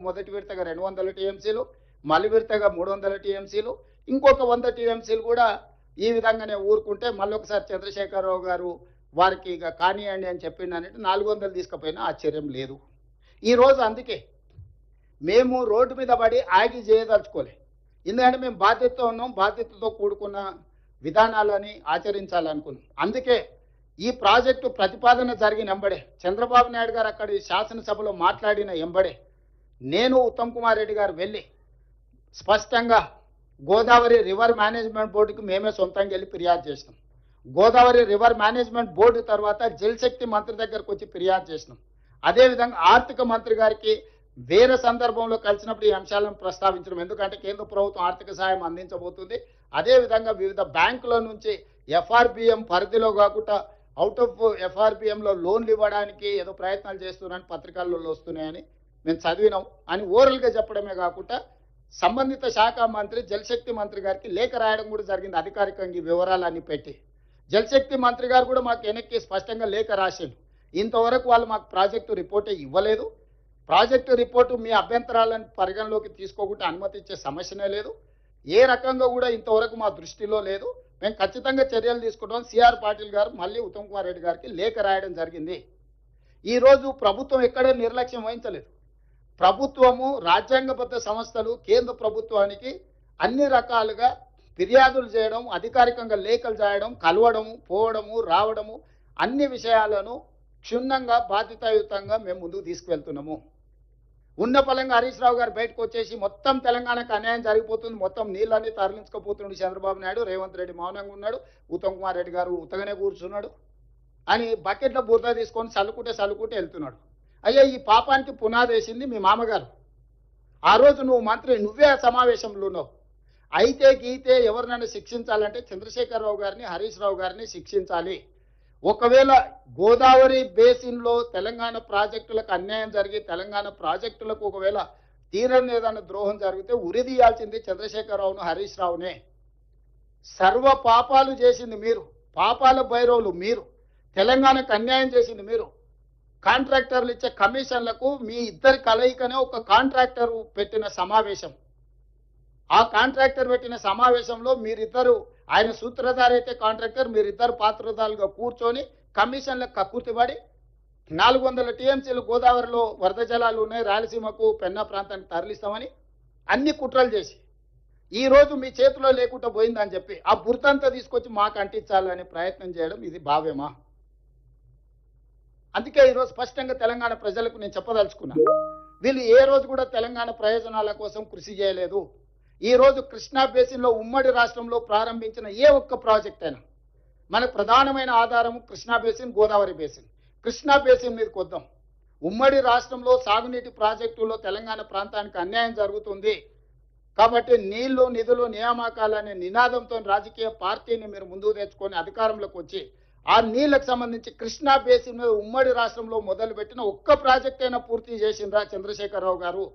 మొదటి విడతగా 200 టీఎంసీలు, మళ్ళీ విడతగా 300 టీఎంసీలు, ఇంకొక 100 టీఎంసీలు కూడా ఈ విధంగానే ఊరుకుంటే మళ్ళొకసారి చంద్రశేఖరరావు గారు వారికి ఇక కానియండి అని చెప్పిండనంటే 400 తీసుకుపోయినా ఆశ్చర్యం లేదు. ఈరోజు అందుకే మేము రోడ్డు మీద పడి ఆగి చేయదలుచుకోలే. ఎందుకంటే మేము బాధ్యతతో ఉన్నాం, బాధ్యతతో కూడుకున్న విధానాలని ఆచరించాలనుకున్నాం. అందుకే ఈ ప్రాజెక్టు ప్రతిపాదన జరిగిన ఎంబడే చంద్రబాబు నాయుడు గారు అక్కడి శాసనసభలో మాట్లాడిన ఎంబడే నేను ఉత్తమ్ కుమార్ రెడ్డి గారు వెళ్ళి స్పష్టంగా గోదావరి రివర్ మేనేజ్మెంట్ బోర్డుకి మేమే సొంతంగా వెళ్ళి ఫిర్యాదు చేసినాం. గోదావరి రివర్ మేనేజ్మెంట్ బోర్డు తర్వాత జలశక్తి మంత్రి దగ్గరకు వచ్చి ఫిర్యాదు చేసినాం. అదేవిధంగా ఆర్థిక మంత్రి గారికి వేరే సందర్భంలో కలిసినప్పుడు ఈ అంశాలను ప్రస్తావించడం, ఎందుకంటే కేంద్ర ప్రభుత్వం ఆర్థిక సహాయం అందించబోతుంది. అదేవిధంగా వివిధ బ్యాంకుల నుంచి ఎఫ్ఆర్బిఎం పరిధిలో కాకుండా అవుట్ ఆఫ్ ఎఫ్ఆర్బిఎంలో లోన్లు ఇవ్వడానికి ఏదో ప్రయత్నాలు చేస్తున్నారని పత్రికల్లో వస్తున్నాయని మేము చదివినాం అని ఓరల్గా చెప్పడమే కాకుండా సంబంధిత శాఖ మంత్రి జలశక్తి మంత్రి గారికి లేఖ రాయడం కూడా జరిగింది. అధికారికంగా ఈ వివరాలన్నీ పెట్టి జలశక్తి మంత్రి గారు కూడా మాకు వెనక్కి స్పష్టంగా లేఖ రాసిండు. ఇంతవరకు వాళ్ళు మాకు ప్రాజెక్టు రిపోర్టే ఇవ్వలేదు, ప్రాజెక్టు రిపోర్టు మీ అభ్యంతరాలను పరిగణలోకి తీసుకోకుండా అనుమతి ఇచ్చే సమస్యనే లేదు, ఏ రకంగా కూడా ఇంతవరకు మా దృష్టిలో లేదు, మేము ఖచ్చితంగా చర్యలు తీసుకుంటాం. సిఆర్ పాటిల్ గారు మళ్ళీ ఉత్తమ్ కుమార్ రెడ్డి గారికి లేఖ రాయడం జరిగింది. ఈరోజు ప్రభుత్వం ఎక్కడే నిర్లక్ష్యం వహించలేదు. ప్రభుత్వము రాజ్యాంగబద్ధ సంస్థలు కేంద్ర ప్రభుత్వానికి అన్ని రకాలుగా ఫిర్యాదులు చేయడం, అధికారికంగా లేఖలు చేయడం, కలవడము, పోవడము, రావడము, అన్ని విషయాలను క్షుణ్ణంగా బాధ్యతాయుతంగా మేము ముందుకు తీసుకువెళ్తున్నాము. ఉన్న పలంగా హరీష్ రావు గారు బయటకు వచ్చేసి మొత్తం తెలంగాణకు అన్యాయం జరిగిపోతుంది, మొత్తం నీళ్ళన్నీ తరలించుకుపోతున్నాడు చంద్రబాబు నాయుడు, రేవంత్ రెడ్డి మౌనంగా ఉన్నాడు, ఉత్తమ్ కుమార్ రెడ్డి గారు ఉత్తగానే కూర్చున్నాడు అని బకెట్లో బురద తీసుకొని చల్లుకుంటే వెళ్తున్నాడు. అయ్యా, ఈ పాపానికి పునాది వేసింది మీ మామగారు. ఆ రోజు నువ్వు మంత్రి, నువ్వే ఆ సమావేశంలో ఉన్నావు. అయితే గీతే ఎవరినైనా శిక్షించాలంటే చంద్రశేఖరరావు గారిని, హరీష్ రావు గారిని శిక్షించాలి. ఒకవేళ గోదావరి బేసిన్లో తెలంగాణ ప్రాజెక్టులకు అన్యాయం జరిగి తెలంగాణ ప్రాజెక్టులకు ఒకవేళ తీరని ఏదైనా ద్రోహం జరిగితే ఉరిదీయాల్సింది చంద్రశేఖరరావును, హరీష్ రావునే. సర్వ పాపాలు చేసింది మీరు, పాపాల భైరవులు మీరు, తెలంగాణకు అన్యాయం చేసింది మీరు. కాంట్రాక్టర్లు ఇచ్చే కమిషన్లకు మీ ఇద్దరి కలయికనే ఒక కాంట్రాక్టర్ పెట్టిన సమావేశం. ఆ కాంట్రాక్టర్ పెట్టిన సమావేశంలో మీరిద్దరు, ఆయన సూత్రధారి అయితే కాంట్రాక్టర్, మీరిద్దరు పాత్రధారులుగా కూర్చొని కమిషన్లకు కక్కుర్తిపడి 400 టీఎంసీలు గోదావరిలో వరద జలాలు ఉన్నాయి, రాయలసీమకు పెన్నా ప్రాంతానికి తరలిస్తామని అన్ని కుట్రలు చేసి ఈరోజు మీ చేతిలో లేకుండా పోయిందని చెప్పి ఆ బుర్తంతా తీసుకొచ్చి మాకు అంటించాలనే ప్రయత్నం చేయడం ఇది భావ్యమా? అందుకే ఈరోజు స్పష్టంగా తెలంగాణ ప్రజలకు నేను చెప్పదలుచుకున్నాను, వీళ్ళు ఏ రోజు కూడా తెలంగాణ ప్రయోజనాల కోసం కృషి చేయలేదు. ఈరోజు కృష్ణా బేసిన్లో ఉమ్మడి రాష్ట్రంలో ప్రారంభించిన ఏ ఒక్క ప్రాజెక్ట్ అయినా మనకు ప్రధానమైన ఆధారము Krishna basin, Godavari basin. Krishna basin మీదకి వద్దాం. ఉమ్మడి రాష్ట్రంలో సాగునీటి ప్రాజెక్టులో తెలంగాణ ప్రాంతానికి అన్యాయం జరుగుతుంది కాబట్టి నీళ్లు, నిధులు, నియామకాలనే నినాదంతో రాజకీయ పార్టీని మీరు ముందుకు తెచ్చుకొని అధికారంలోకి వచ్చి ఆ నీళ్లకు సంబంధించి కృష్ణా బేసిన్ మీద ఉమ్మడి రాష్ట్రంలో మొదలుపెట్టిన ఒక్క ప్రాజెక్ట్ అయినా పూర్తి చేసిండ్రా చంద్రశేఖరరావు గారు?